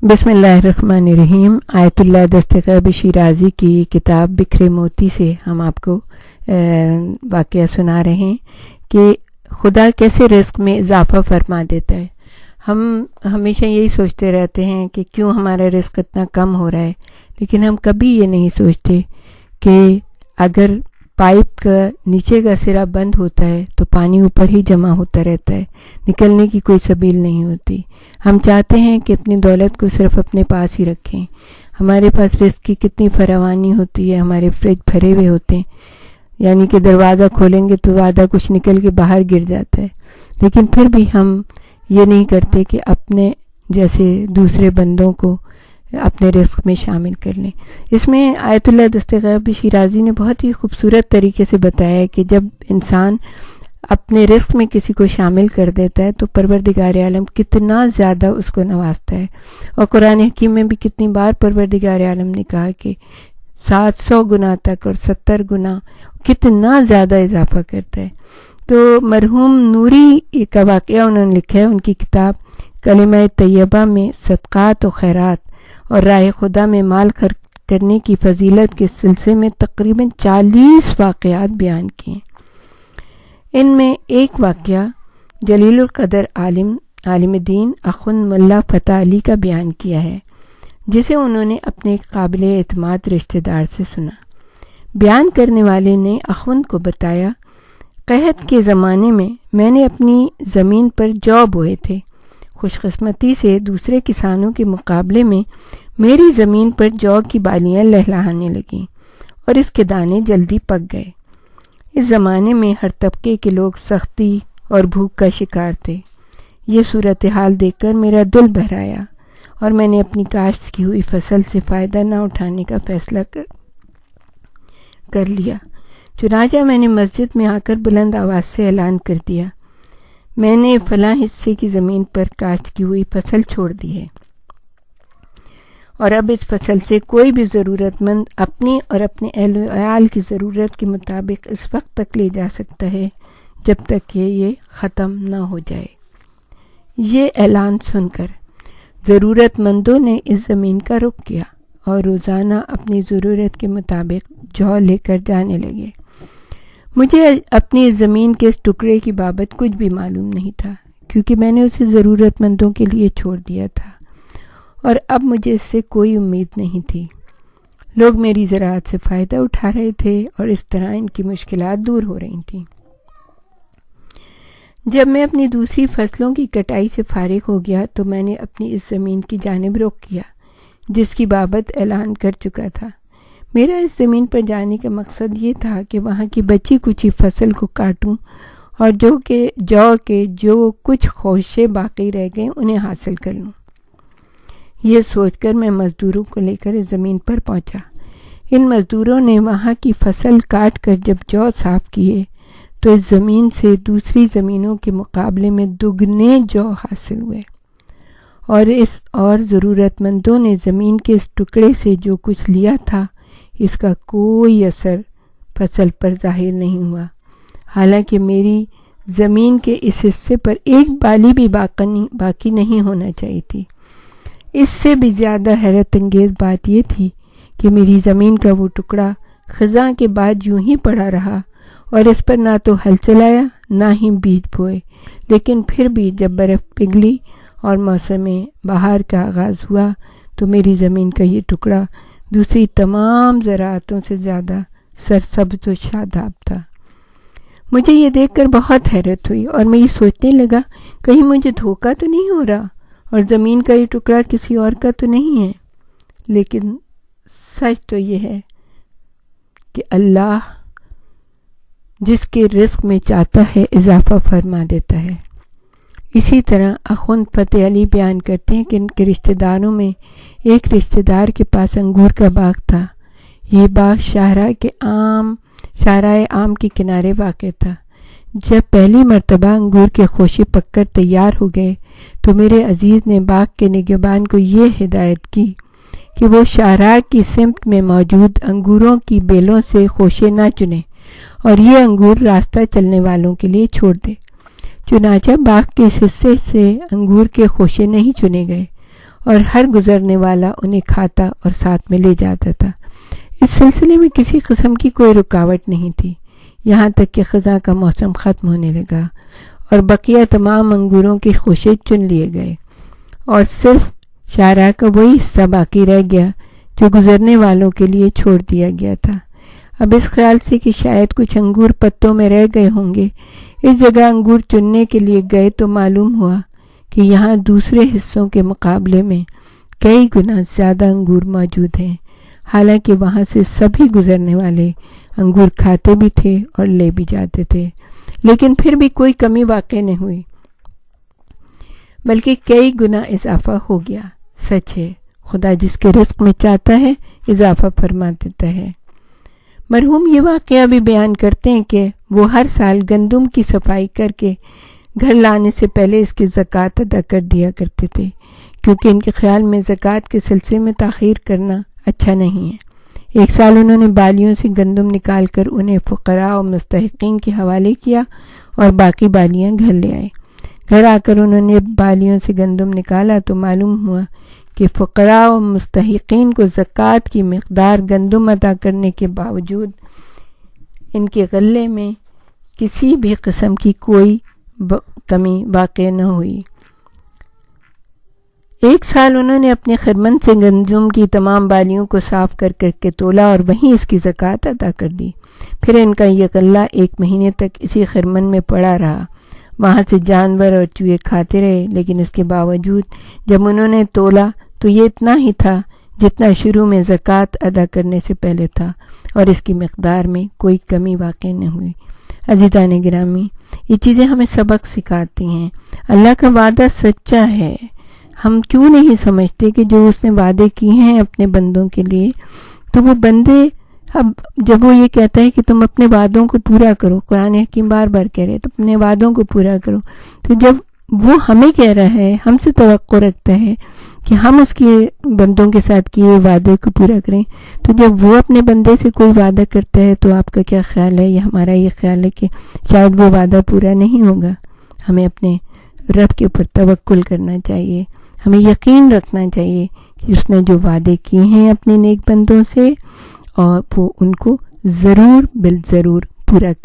بسم اللہ الرحمن الرحیم۔ آیت اللہ دستغیب شیرازی کی کتاب بکھرے موتی سے ہم آپ کو واقعہ سنا رہے ہیں کہ خدا کیسے رزق میں اضافہ فرما دیتا ہے۔ ہم ہمیشہ یہی سوچتے رہتے ہیں کہ کیوں ہمارا رزق اتنا کم ہو رہا ہے، لیکن ہم کبھی یہ نہیں سوچتے کہ اگر پائپ کا نیچے کا سرا بند ہوتا ہے تو پانی اوپر ہی جمع ہوتا رہتا ہے، نکلنے کی کوئی سبیل نہیں ہوتی۔ ہم چاہتے ہیں کہ اپنی دولت کو صرف اپنے پاس ہی رکھیں۔ ہمارے پاس رزق کی کتنی فراوانی ہوتی ہے، ہمارے فریج بھرے ہوئے ہوتے ہیں، یعنی کہ دروازہ کھولیں گے تو آدھا کچھ نکل کے باہر گر جاتا ہے، لیکن پھر بھی ہم یہ نہیں کرتے کہ اپنے جیسے دوسرے بندوں کو اپنے رزق میں شامل کر لیں۔ اس میں آیت اللہ دستغیب شیرازی نے بہت ہی خوبصورت طریقے سے بتایا ہے کہ جب انسان اپنے رزق میں کسی کو شامل کر دیتا ہے تو پروردگار عالم کتنا زیادہ اس کو نوازتا ہے، اور قرآن حکیم میں بھی کتنی بار پروردگار عالم نے کہا کہ 700 گنا تک اور 70 گنا کتنا زیادہ اضافہ کرتا ہے۔ تو مرحوم نوری کا واقعہ انہوں نے لکھا ہے، ان کی کتاب کلمہ طیبہ میں صدقات و خیرات اور راہ خدا میں مال خرچ کرنے کی فضیلت کے سلسلے میں تقریباً 40 واقعات بیان کیے۔ ان میں ایک واقعہ جلیل القدر عالم دین اخوند ملا فتح علی کا بیان کیا ہے، جسے انہوں نے اپنے قابل اعتماد رشتہ دار سے سنا۔ بیان کرنے والے نے اخوند کو بتایا، قحط کے زمانے میں نے اپنی زمین پر جو بوئے تھے۔ خوش قسمتی سے دوسرے کسانوں کے مقابلے میں میری زمین پر جو کی بالیاں لہلہانے لگیں اور اس کے دانے جلدی پک گئے۔ اس زمانے میں ہر طبقے کے لوگ سختی اور بھوک کا شکار تھے۔ یہ صورتحال دیکھ کر میرا دل بھرایا اور میں نے اپنی کاشت کی ہوئی فصل سے فائدہ نہ اٹھانے کا فیصلہ کر لیا۔ چنانچہ میں نے مسجد میں آ کر بلند آواز سے اعلان کر دیا، میں نے فلاں حصے کی زمین پر کاشت کی ہوئی فصل چھوڑ دی ہے، اور اب اس فصل سے کوئی بھی ضرورت مند اپنی اور اپنے اہل و عیال کی ضرورت کے مطابق اس وقت تک لے جا سکتا ہے جب تک کہ یہ ختم نہ ہو جائے۔ یہ اعلان سن کر ضرورت مندوں نے اس زمین کا رخ کیا اور روزانہ اپنی ضرورت کے مطابق جو لے کر جانے لگے۔ مجھے اپنی زمین کے اس ٹکڑے کی بابت کچھ بھی معلوم نہیں تھا، کیونکہ میں نے اسے ضرورت مندوں کے لیے چھوڑ دیا تھا، اور اب مجھے اس سے کوئی امید نہیں تھی۔ لوگ میری زراعت سے فائدہ اٹھا رہے تھے اور اس طرح ان کی مشکلات دور ہو رہی تھیں۔ جب میں اپنی دوسری فصلوں کی کٹائی سے فارغ ہو گیا تو میں نے اپنی اس زمین کی جانب رخ کیا جس کی بابت اعلان کر چکا تھا۔ میرا اس زمین پر جانے کا مقصد یہ تھا کہ وہاں کی بچی کچی فصل کو کاٹوں اور جو کے جو کچھ خوشے باقی رہ گئے انہیں حاصل کر لوں۔ یہ سوچ کر میں مزدوروں کو لے کر اس زمین پر پہنچا۔ ان مزدوروں نے وہاں کی فصل کاٹ کر جب جو صاف کیے تو اس زمین سے دوسری زمینوں کے مقابلے میں دگنے جو حاصل ہوئے، اور ضرورت مندوں نے زمین کے اس ٹکڑے سے جو کچھ لیا تھا اس کا کوئی اثر فصل پر ظاہر نہیں ہوا، حالانکہ میری زمین کے اس حصے پر ایک بالی بھی باقی نہیں ہونا چاہیے تھی۔ اس سے بھی زیادہ حیرت انگیز بات یہ تھی کہ میری زمین کا وہ ٹکڑا خزاں کے بعد یوں ہی پڑا رہا اور اس پر نہ تو ہل چلایا نہ ہی بیج بوئے، لیکن پھر بھی جب برف پگھلی اور موسم بہار کا آغاز ہوا تو میری زمین کا یہ ٹکڑا دوسری تمام زراعتوں سے زیادہ سرسبز و شاداب تھا۔ مجھے یہ دیکھ کر بہت حیرت ہوئی اور میں یہ سوچنے لگا کہیں مجھے دھوکہ تو نہیں ہو رہا اور زمین کا یہ ٹکڑا کسی اور کا تو نہیں ہے۔ لیکن سچ تو یہ ہے کہ اللہ جس کے رزق میں چاہتا ہے اضافہ فرما دیتا ہے۔ اسی طرح اخوند فتح علی بیان کرتے ہیں کہ ان کے رشتہ داروں میں ایک رشتہ دار کے پاس انگور کا باغ تھا۔ یہ باغ شاہراہ عام کے کنارے واقع تھا۔ جب پہلی مرتبہ انگور کے خوشے پک کر تیار ہو گئے تو میرے عزیز نے باغ کے نگہبان کو یہ ہدایت کی کہ وہ شاہراہ کی سمت میں موجود انگوروں کی بیلوں سے خوشے نہ چنے اور یہ انگور راستہ چلنے والوں کے لیے چھوڑ دے۔ چنانچہ باغ کے اس حصے سے انگور کے خوشے نہیں چنے گئے اور ہر گزرنے والا انہیں کھاتا اور ساتھ میں لے جاتا تھا۔ اس سلسلے میں کسی قسم کی کوئی رکاوٹ نہیں تھی، یہاں تک کہ خزاں کا موسم ختم ہونے لگا اور بقیہ تمام انگوروں کے خوشے چن لیے گئے اور صرف شاہراہ کا وہی حصہ باقی رہ گیا جو گزرنے والوں کے لیے چھوڑ دیا گیا تھا۔ اب اس خیال سے کہ شاید کچھ انگور پتوں میں رہ گئے ہوں گے، اس جگہ انگور چننے کے لیے گئے تو معلوم ہوا کہ یہاں دوسرے حصوں کے مقابلے میں کئی گنا زیادہ انگور موجود ہیں، حالانکہ وہاں سے سبھی گزرنے والے انگور کھاتے بھی تھے اور لے بھی جاتے تھے، لیکن پھر بھی کوئی کمی واقع نہیں ہوئی، بلکہ کئی گنا اضافہ ہو گیا۔ سچ ہے، خدا جس کے رزق میں چاہتا ہے اضافہ فرما دیتا ہے۔ مرحوم یہ واقعہ بھی بیان کرتے ہیں کہ وہ ہر سال گندم کی صفائی کر کے گھر لانے سے پہلے اس کی زکوٰۃ ادا کر دیا کرتے تھے، کیونکہ ان کے خیال میں زکوٰۃ کے سلسلے میں تاخیر کرنا اچھا نہیں ہے۔ ایک سال انہوں نے بالیوں سے گندم نکال کر انہیں فقراء اور مستحقین کے حوالے کیا اور باقی بالیاں گھر لے آئے۔ گھر آ کر انہوں نے بالیوں سے گندم نکالا تو معلوم ہوا کہ فقراء و مستحقین کو زکوٰۃ کی مقدار گندم ادا کرنے کے باوجود ان کے غلے میں کسی بھی قسم کی کوئی کمی واقع نہ ہوئی۔ ایک سال انہوں نے اپنے خرمن سے گندم کی تمام بالیوں کو صاف کر کر کے تولا اور وہیں اس کی زکوٰۃ ادا کر دی۔ پھر ان کا یہ غلہ 1 مہینے تک اسی خرمن میں پڑا رہا، وہاں سے جانور اور چوہے کھاتے رہے، لیکن اس کے باوجود جب انہوں نے تولا تو یہ اتنا ہی تھا جتنا شروع میں زکوٰۃ ادا کرنے سے پہلے تھا، اور اس کی مقدار میں کوئی کمی واقع نہ ہوئی۔ عزیزان گرامی، یہ چیزیں ہمیں سبق سکھاتی ہیں۔ اللہ کا وعدہ سچا ہے۔ ہم کیوں نہیں سمجھتے کہ جو اس نے وعدے کیے ہیں اپنے بندوں کے لیے، تو وہ بندے، اب جب وہ یہ کہتا ہے کہ تم اپنے وعدوں کو پورا کرو، قرآن حکیم بار بار کہہ رہے تو اپنے وعدوں کو پورا کرو، تو جب وہ ہمیں کہہ رہا ہے، ہم سے توقع رکھتا ہے کہ ہم اس کے بندوں کے ساتھ کیے وعدے کو پورا کریں، تو جب وہ اپنے بندے سے کوئی وعدہ کرتا ہے تو آپ کا کیا خیال ہے، یا ہمارا یہ خیال ہے کہ شاید وہ وعدہ پورا نہیں ہوگا؟ ہمیں اپنے رب کے اوپر توکل کرنا چاہیے، ہمیں یقین رکھنا چاہیے کہ اس نے جو وعدے کیے ہیں اپنے نیک بندوں سے، اور وہ ان کو ضرور بالضرور پورا